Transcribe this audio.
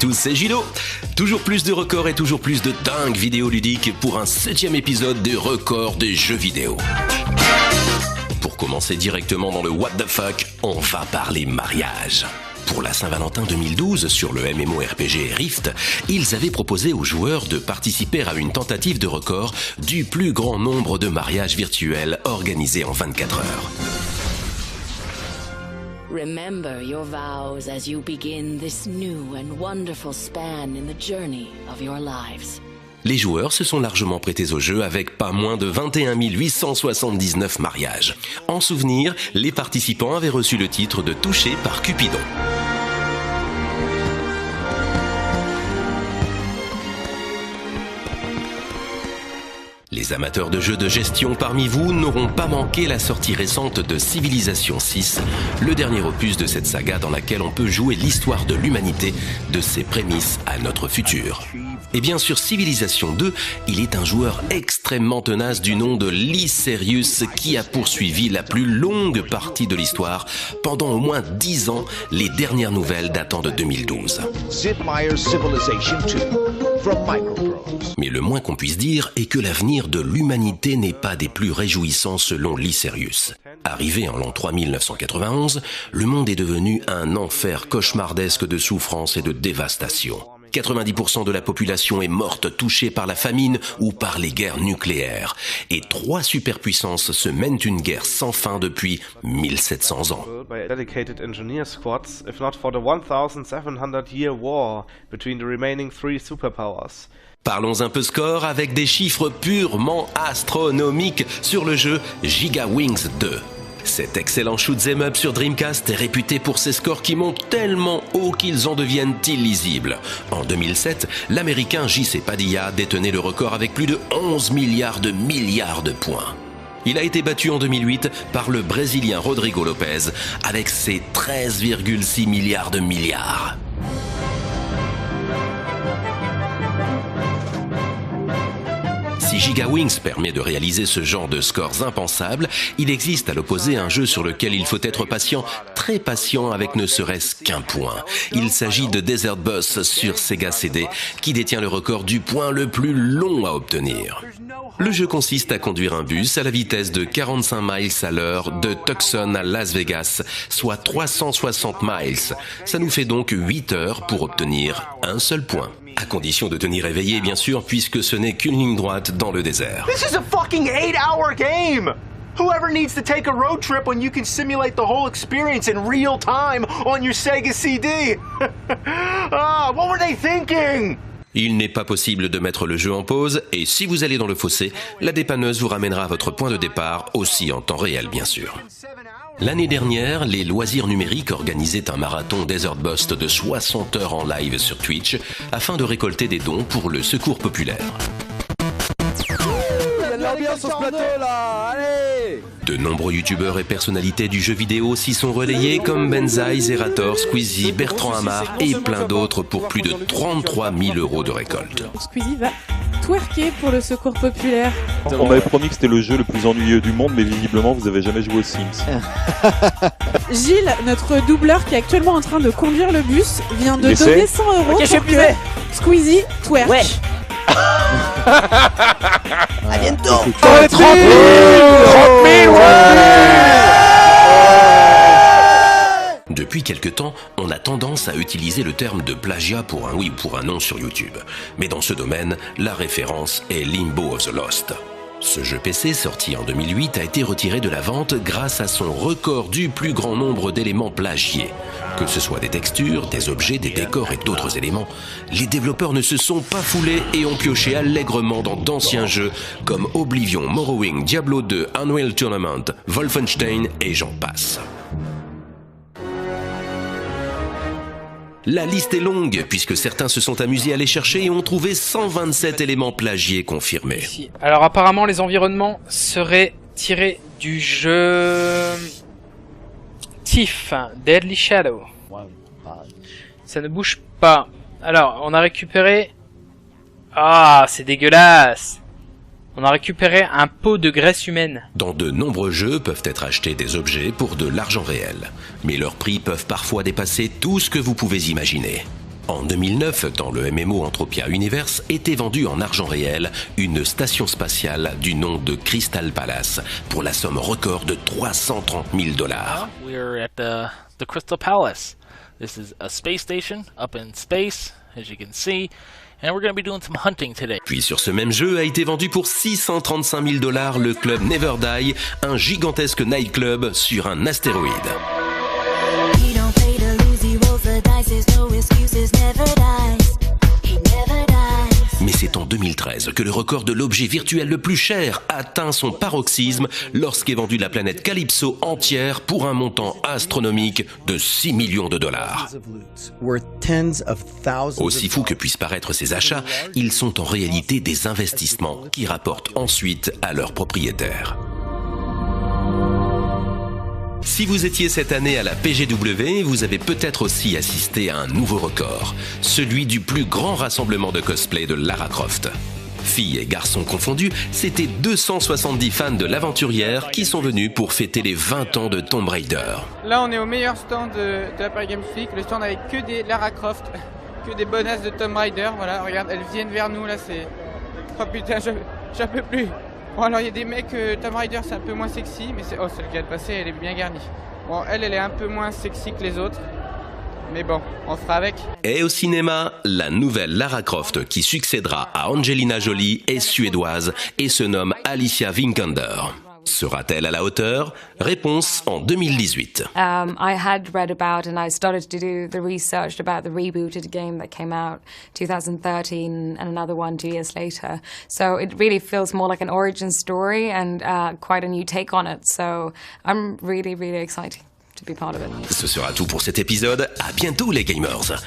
tous, c'est Gino. Toujours plus de records et toujours plus de dingues vidéoludiques pour un 7e épisode des records des jeux vidéo. Pour commencer directement dans le What the fuck, on va parler mariage. Pour la Saint-Valentin 2012, sur le MMORPG Rift, ils avaient proposé aux joueurs de participer à une tentative de record du plus grand nombre de mariages virtuels organisés en 24 heures. Remember your vows as you begin this new and wonderful span in the journey of your lives. Les joueurs se sont largement prêtés au jeu avec pas moins de 21 879 mariages. En souvenir, les participants avaient reçu le titre de touché par Cupidon. Les amateurs de jeux de gestion parmi vous n'auront pas manqué la sortie récente de Civilization VI, le dernier opus de cette saga dans laquelle on peut jouer l'histoire de l'humanité, de ses prémices à notre futur. Et bien sur Civilization 2, il est un joueur extrêmement tenace du nom de Lyserius qui a poursuivi la plus longue partie de l'histoire pendant au moins 10 ans, les dernières nouvelles datant de 2012. Mais le moins qu'on puisse dire est que l'avenir de l'humanité n'est pas des plus réjouissants selon Lyserius. Arrivé en l'an 3991, le monde est devenu un enfer cauchemardesque de souffrance et de dévastation. 90% de la population est morte touchée par la famine ou par les guerres nucléaires. Et 3 superpuissances se mènent une guerre sans fin depuis 1700 ans. Parlons un peu score avec des chiffres purement astronomiques sur le jeu Giga Wings 2. Cet excellent shoot'em up sur Dreamcast est réputé pour ses scores qui montent tellement haut qu'ils en deviennent illisibles. En 2007, l'américain J.C. Padilla détenait le record avec plus de 11 milliards de points. Il a été battu en 2008 par le Brésilien Rodrigo Lopez avec ses 13,6 milliards. Si Giga Wings permet de réaliser ce genre de scores impensables, il existe à l'opposé un jeu sur lequel il faut être patient, très patient avec ne serait-ce qu'un point. Il s'agit de Desert Bus sur Sega CD, qui détient le record du point le plus long à obtenir. Le jeu consiste à conduire un bus à la vitesse de 45 miles à l'heure de Tucson à Las Vegas, soit 360 miles. Ça nous fait donc 8 heures pour obtenir un seul point. À condition de tenir éveillé, bien sûr, puisque ce n'est qu'une ligne droite dans le désert. This is a fucking 8-hour game! Whoever needs to take a road trip when you can simulate the whole experience in real time on your Sega CD? What were they thinking? Il n'est pas possible de mettre le jeu en pause, et si vous allez dans le fossé, la dépanneuse vous ramènera à votre point de départ, aussi en temps réel, bien sûr. L'année dernière, les loisirs numériques organisaient un marathon Desert Bus de 60 heures en live sur Twitch afin de récolter des dons pour le secours populaire. De nombreux youtubeurs et personnalités du jeu vidéo s'y sont relayés comme Benzaï, Zerator, Squeezie, Bertrand Hamar et plein d'autres pour plus de 33 000 € de récolte. Squeezie va twerker pour le secours populaire. On m'avait promis que c'était le jeu le plus ennuyeux du monde, mais visiblement vous avez jamais joué aux Sims. Gilles, notre doubleur qui est actuellement en train de conduire le bus, vient de donner 100 € pour que Squeezie twerk. Ouais. À bientôt. 30 000 Depuis quelque temps, on a tendance à utiliser le terme de plagiat pour un oui ou pour un non sur YouTube. Mais dans ce domaine, la référence est Limbo of the Lost. Ce jeu PC, sorti en 2008, a été retiré de la vente grâce à son record du plus grand nombre d'éléments plagiés. Que ce soit des textures, des objets, des décors et d'autres éléments, les développeurs ne se sont pas foulés et ont pioché allègrement dans d'anciens jeux comme Oblivion, Morrowind, Diablo 2, Unreal Tournament, Wolfenstein et j'en passe. La liste est longue, puisque certains se sont amusés à les chercher et ont trouvé 127 éléments plagiés confirmés. Alors apparemment les environnements seraient tirés du jeu Thief, Deadly Shadow. Ça ne bouge pas. Alors on a récupéré... Ah, c'est dégueulasse. On a récupéré un pot de graisse humaine. Dans de nombreux jeux peuvent être achetés des objets pour de l'argent réel, mais leurs prix peuvent parfois dépasser tout ce que vous pouvez imaginer. En 2009, dans le MMO Entropia Universe, était vendue en argent réel une station spatiale du nom de Crystal Palace pour la somme record de 330 000 $. We're at the Crystal Palace. This is a space station up in space, as you can see, and we're going to be doing some hunting today. Puis sur ce même jeu a été vendu pour 635 000 $ le club Never Die, un gigantesque nightclub sur un astéroïde. Mais c'est en 2013 que le record de l'objet virtuel le plus cher atteint son paroxysme lorsqu'est vendue la planète Calypso entière pour un montant astronomique de 6 millions $. Aussi fou que puissent paraître ces achats, ils sont en réalité des investissements qui rapportent ensuite à leurs propriétaires. Si vous étiez cette année à la PGW, vous avez peut-être aussi assisté à un nouveau record, celui du plus grand rassemblement de cosplay de Lara Croft. Filles et garçons confondus, c'était 270 fans de l'aventurière qui sont venus pour fêter les 20 ans de Tomb Raider. Là, on est au meilleur stand de la Paris Games Week, le stand avec que des Lara Croft, que des bonasses de Tomb Raider. Voilà, regarde, elles viennent vers nous, là, c'est... Oh putain, j'en peux plus. Bon, alors il y a des mecs, Tomb Raider c'est un peu moins sexy, mais c'est... Oh, celle qui vient de passer, elle est bien garnie. Bon, elle est un peu moins sexy que les autres, mais bon, on fera avec. Et au cinéma, la nouvelle Lara Croft qui succédera à Angelina Jolie est suédoise et se nomme Alicia Vikander. Sera-t-elle à la hauteur? Réponse en 2018. I had read about and I started to do the research about the rebooted game that came out 2013 and another one 2 years later. So it really feels more like an origin story and quite a new take on it. So I'm really, really excited to be part of it. Ce sera tout pour cet épisode. À bientôt les gamers.